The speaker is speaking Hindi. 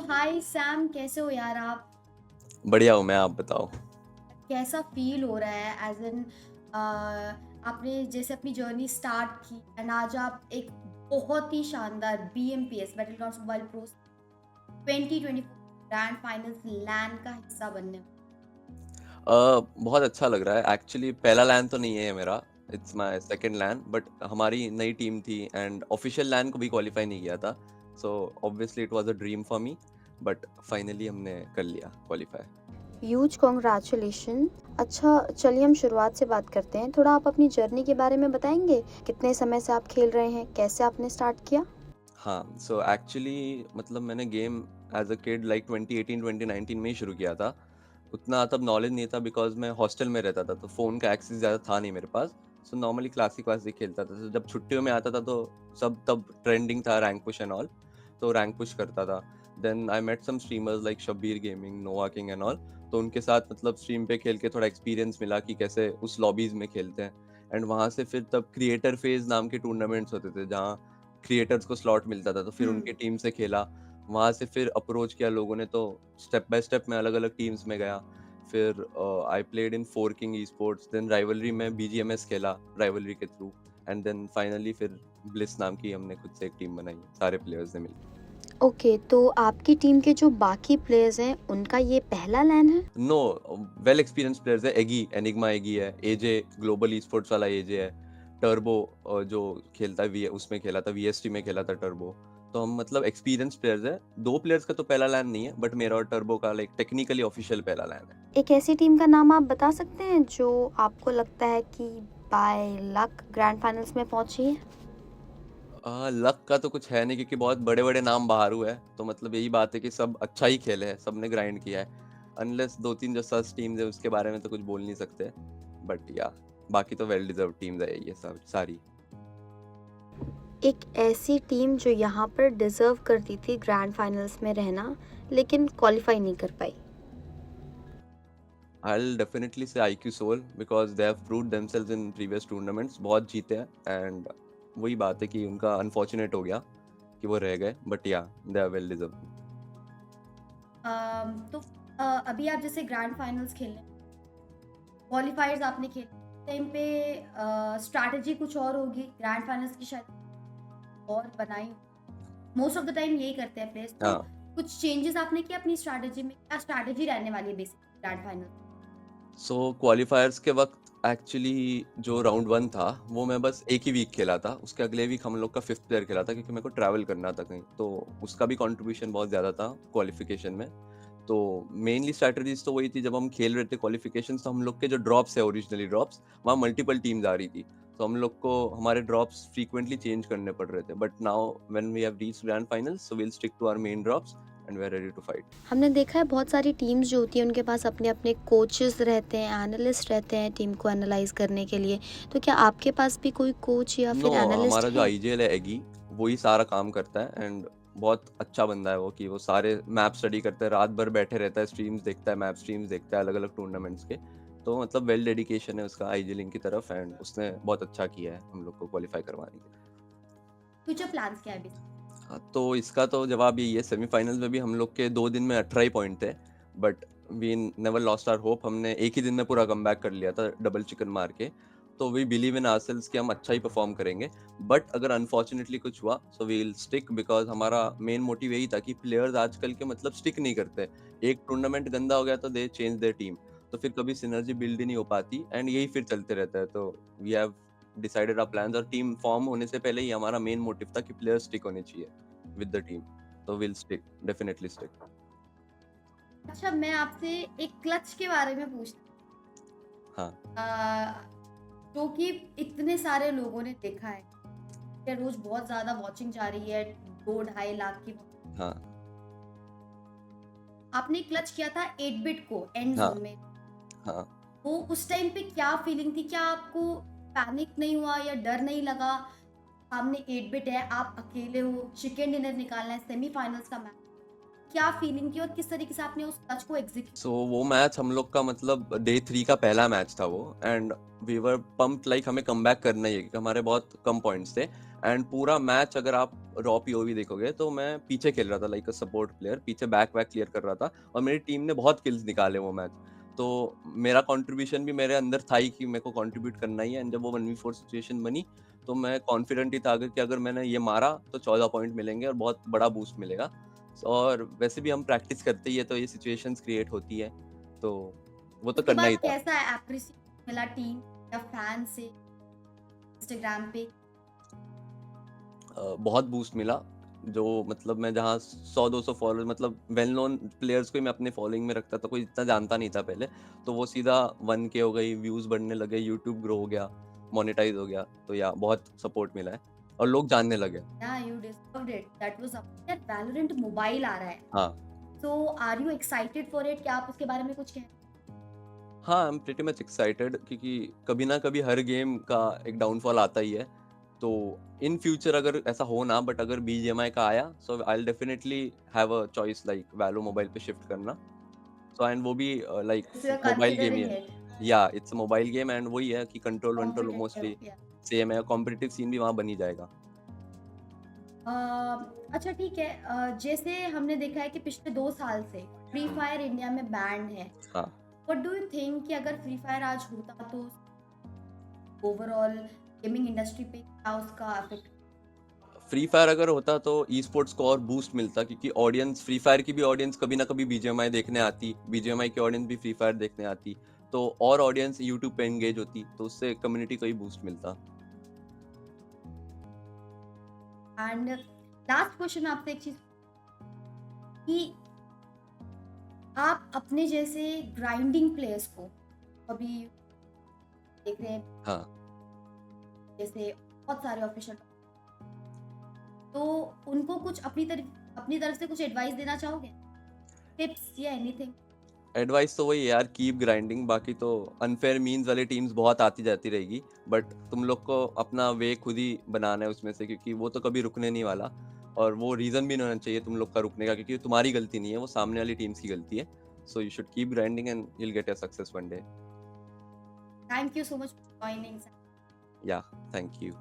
हाय सैम, कैसे हो यार आप? बढ़िया हूँ मैं, आप बताओ? कैसा फील हो रहा है एज़ इन आपने जैसे अपनी जर्नी स्टार्ट की एंड आज आप एक बहुत ही शानदार BMPS Battlegrounds mobile pro 2024 grand finals LAN का हिस्सा बनने वाले बहुत अच्छा लग रहा है एक्चुअली पहला लैन तो नहीं है ये मेरा, it's my second LAN but हमारी नई टीम थी एंड ऑफिशियल लैन को भी क्वालीफाई नहीं किया था। So obviously it was a dream for me but finally हमने कर लिया क्वालीफाई। Huge congratulation. अच्छा, चलिए हम शुरुआत से बात करते हैं। थोड़ा आप अपनी जर्नी के बारे में बताएंगे? कितने समय से आप खेल रहे हैं? कैसे आपने स्टार्ट किया? हाँ, सो एक्चुअली मतलब मैंने game as a kid like 2018-2019 में ही शुरू किया था। उतना तब नॉलेज नहीं था बिकॉज़ मैं हॉस्टल में रहता था, तो फ़ोन का एक्सेस ज़्यादा था नहीं मेरे पास। सो नॉर्मली क्लासिक-वासिक खेलता था। तो जब छुट्टियों में आता था तो सब तब ट्रेंडिंग था रैंक पुश एंड ऑल, तो रैंक पुश करता था। Then I met some streamers like Shabbir Gaming, Nova King and all. तो उनके साथ मतलब स्ट्रीम पे खेल के थोड़ा एक्सपीरियंस मिला कि कैसे उस लॉबीज़ में खेलते हैं। एंड वहाँ से फिर तब क्रिएटर फेज़ नाम के टूर्नामेंट्स होते थे, जहाँ क्रिएटर्स को स्लॉट मिलता था, तो फिर हुँ। उनकी टीम से खेला। वहाँ से फिर अप्रोच किया लोगों ने, तो स्टेप बाय स्टेप मैं अलग-अलग टीम्स में गया। फिर I played in Four King esports, then rivalry में बीजीएमएस खेला, राइवलरी के थ्रू एंड देन फाइनली फिर ब्लिस नाम की हमने खुद से एक टीम बनाई, सारे प्लेयर्स ने मिलके। ओके, तो आपकी टीम के जो बाकी प्लेयर्स हैं, उनका ये पहला लैन है? नो, वेल एक्सपीरियंस्ड प्लेयर्स है, एगी, एनिग्मा एगी है, एजे ग्लोबल ई-स्पोर्ट्स वाला एजे है, टर्बो जो खेलता है वी उसमें खेला था, वीएसटी में खेला था टर्बो। तो हम मतलब एक्सपीरियंस्ड प्लेयर्स हैं। 2 प्लेयर्स का तो पहला लैन नहीं है, बट मेरा और टर्बो का लाइक टेक्निकली ऑफिशियल पहला लैन है। एक ऐसी टीम का नाम आप बता सकते हैं जो आपको लगता है कि बाय लक ग्रैंड फाइनल्स में पहुंची है? लक का तो कुछ है नहीं क्योंकि बहुत बड़े-बड़े नाम बाहर हुए हैं, तो मतलब यही बात है कि सब अच्छा ही खेले हैं, सबने ग्राइंड किया है। अनलेस 2-3 जो सस टीम्स है उसके बारे में तो कुछ बोल नहीं सकते। बट या बाकी तो वेल डिज़र्व्ड टीम्स है ये सब सारी। एक ऐसी टीम जो यहाँ पर डिजर्व करती थी ग्रैंड फाइनल्स में रहना, लेकिन क्वालिफाई नहीं कर पाई। I'll definitely say IQ Soul because they have proved themselves in previous tournaments, बहुत जीते हैं एंड वही बात है कि उनका अनफॉर्चुनेट हो गया कि वो रह गए, बट या दे आर वेल डिजर्व्ड। तो अभी आप जैसे ग्रैंड फाइनल्स खेलने क्वालीफायर्स आपने खेले, टाइम पे स्ट्रैटेजी कुछ और होगी, ग्रैंड फाइनल्स की शायद और बनाई मोस्ट ऑफ द टाइम यही करते हैं प्लेयर्स। तो हाँ, कुछ चेंजेस आपने किए अपनी स्ट्रैटेजी में? क्या स्ट्रैटेजी रहने वाली है बेसिक ग्रैंड फाइनल? सो क्वालिफायर्स के वक्त एक्चुअली जो राउंड 1 था वो मैं बस एक ही वीक खेला था। उसके अगले वीक हम लोग का 5th प्लेयर खेला था क्योंकि मेरे को ट्रैवल करना था कहीं, तो उसका भी कंट्रीब्यूशन बहुत ज़्यादा था क्वालिफिकेशन में। तो मेनली स्ट्रैटेजीज़ तो वही थी, जब हम खेल रहे थे क्वालिफिकेशंस तो हम लोग के जो ड्रॉप्स है ओरिजिनली ड्रॉप्स, वहाँ मल्टीपल टीम्स आ रही थी। तो हम लोग को हमारे ड्रॉप्स फ्रीक्वेंटली चेंज करने पड़ रहे थे। But now when we have reached grand finals so we will stick to our main drops and we are ready to fight. हमने देखा है बहुत सारी टीम्स जो होती हैं उनके पास अपने अपने कोचेस रहते हैं, एनालिस्ट रहते हैं टीम को एनालाइज करने के लिए। तो क्या आपके पास भी कोई कोच या नो, फिर एनालिस्ट हमारा जो है? आईजीएल है एगी, वो ही सारा काम करता है एंड बहुत अच्छा बंदा है वो कि वो सारे मैप स्टडी करता है, रात भर बैठे रहता है, स्ट्रीम्स देखता है, मैप स्ट्रीम्स देखता है अलग-अलग टूर्नामेंट्स के। तो मतलब वेल डेडिकेशन है उसका आईजीएल की तरफ एंड उसने बहुत अच्छा किया है हम लोग को क्वालीफाई करवाने के लिए। फ्यूचर प्लान्स क्या है बेसिक? हाँ, तो इसका तो जवाब यही है, सेमीफाइनल्स में भी हम लोग के 2 दिन में 18 ही पॉइंट थे, but we never lost our hope. हमने एक ही दिन में पूरा कमबैक कर लिया था डबल चिकन मार के। तो वी बिलीव इन आवरसेल्व्स कि हम अच्छा ही परफॉर्म करेंगे। बट अगर अनफॉर्चुनेटली कुछ हुआ so we will stick because हमारा मेन मोटिव यही था कि प्लेयर्स आजकल के मतलब स्टिक नहीं करते। एक टूर्नामेंट गंदा हो गया तो दे चेंज देयर टीम। तो फिर कभी सिनर्जी बिल्ड ही नहीं हो पाती एंड यही फिर चलते रहता है। तो we have decided our plans और टीम फॉर्म होने से पहले ही हमारा मेन मोटिव था कि प्लेयर्स स्टिक होने चाहिए with the team. So we'll stick, definitely stick. अच्छा, मैं आपसे एक क्लच के बारे में पूछना हाँ, क्योंकि इतने सारे लोगों ने देखा है कि रोज बहुत ज्यादा वॉचिंग जा रही है, 2-2.5 लाख की। हाँ, आपने क्लच किया था 8 बिट को एंड हाँ, जोन में। हाँ। तो उस टाइम पे क्या फीलिंग थी? क्या आपको पैनिक नहीं हुआ या डर नहीं लगा? सामने 8 बिट है, आप अकेले हो, चिकन डिनर निकालना है, सेमीफाइनल्स का मैच। क्या फीलिंग थी और किस तरीके से आपने उस टच को एग्जीक्यूट? सो वो मैच हम लोग का मतलब डे 3 का पहला मैच था वो, and we were pumped like हमें कमबैक करना ही है क्योंकि हमारे बहुत कम पॉइंट्स थे। एंड पूरा मैच अगर आप रॉ पीओवी देखोगे तो मैं पीछे खेल रहा था लाइक अ सपोर्ट प्लेयर, पीछे बैक वैक क्लियर कर रहा था और मेरी टीम ने बहुत किल्स निकाले वो मैच। तो मेरा कंट्रीब्यूशन भी मेरे अंदर था ही कि मेरे को कंट्रीब्यूट करना ही है, एंड जब वो 1v4 सिचुएशन बनी तो मैं कॉन्फिडेंट ही था कि अगर मैंने ये मारा तो 14 पॉइंट मिलेंगे और बहुत बड़ा बूस्ट मिलेगा। और वैसे भी हम प्रैक्टिस करते ही है तो ये सिचुएशंस क्रिएट होती है, तो वो तो उसके करना बाद ही था। कैसा एप्रिसिएशन मिला टीम या फैन से इंस्टाग्राम पे? बहुत बूस्ट मिला, जो मतलब मैं जहाँ 100-200 फॉलोअर्स मतलब वेल नोन प्लेयर्स को ही मैं अपने फॉलोइंग में रखता था, कोई इतना जानता नहीं था पहले, तो वो सीधा 1K हो गई, व्यूज़ बढ़ने लगे, यूट्यूब ग्रो हो गया, मोनेटाइज़ हो गया, तो या बहुत सपोर्ट मिला है और लोग जानने लगे। Yeah you deserved it, that was यार वैलोरेंट मोबाइल आ रहा है, हाँ। So are you excited for it? क्या आप उसके बारे में कुछ कहें? हाँ, I am pretty much excited क्योंकि कभी ना कभी हर गेम का एक डाउनफॉल आता ही है। तो इन फ्यूचर अगर ऐसा हो ना, बट अगर बीजीएमआई का आया so I will definitely have a choice like Valo mobile पे शिफ्ट करना। सो एंड वो भी like you are mobile game ही कंसीडरिंग है। It? Yeah it's a mobile game and वही है कि कंट्रोल वंट्रोल कॉम्पिटिटिव मोस्टली या सेम है, कॉम्पिटिटिव सीन भी वहाँ बन ही जाएगा। अच्छा ठीक है, जैसे हमने देखा है कि पिछले 2 साल से फ्री फायर इंडिया में बैंड है, हाँ। व्हाट डू यू थिंक कि अगर फ्री फायर आज होता तो ओवरऑल गेमिंग इंडस्ट्री पे क्या उसका इफेक्ट? फ्री फायर अगर होता तो ई स्पोर्ट्स को और बूस्ट मिलता क्योंकि ऑडियंस फ्री फायर की भी ऑडियंस कभी ना कभी बीजीएमआई देखने आती, बीजीएमआई की ऑडियंस भी फ्री फायर देखने आती, तो और ऑडियंस यूट्यूब पे एंगेज होती, तो उससे कम्युनिटी को ही बूस्ट मिलता। एंड लास्ट क्वेश्चन आपसे एक चीज कि आप अपने जैसे ग्राइंडिंग प्लेयर्स को अभी देख रहे हैं, हाँ। जैसे बहुत सारे ऑफिशियल, तो उनको कुछ अपनी तरफ से कुछ एडवाइस देना चाहोगे? टिप्स या एनीथिंग? एडवाइस तो वही है यार, कीप ग्राइंडिंग, बाकी तो अनफेयर मीन्स वाली टीम्स बहुत आती जाती रहेगी, बट तुम लोग को अपना वे खुद ही बनाना है उसमें से क्योंकि वो तो कभी रुकने नहीं वाला, और वो रीजन भी नहीं होना चाहिए तुम लोग का रुकने का क्योंकि तुम्हारी गलती नहीं है, वो सामने वाली टीम्स की गलती है। So you should keep grinding and you will get a success one day. Thank you so much for joining. या, थैंक यू।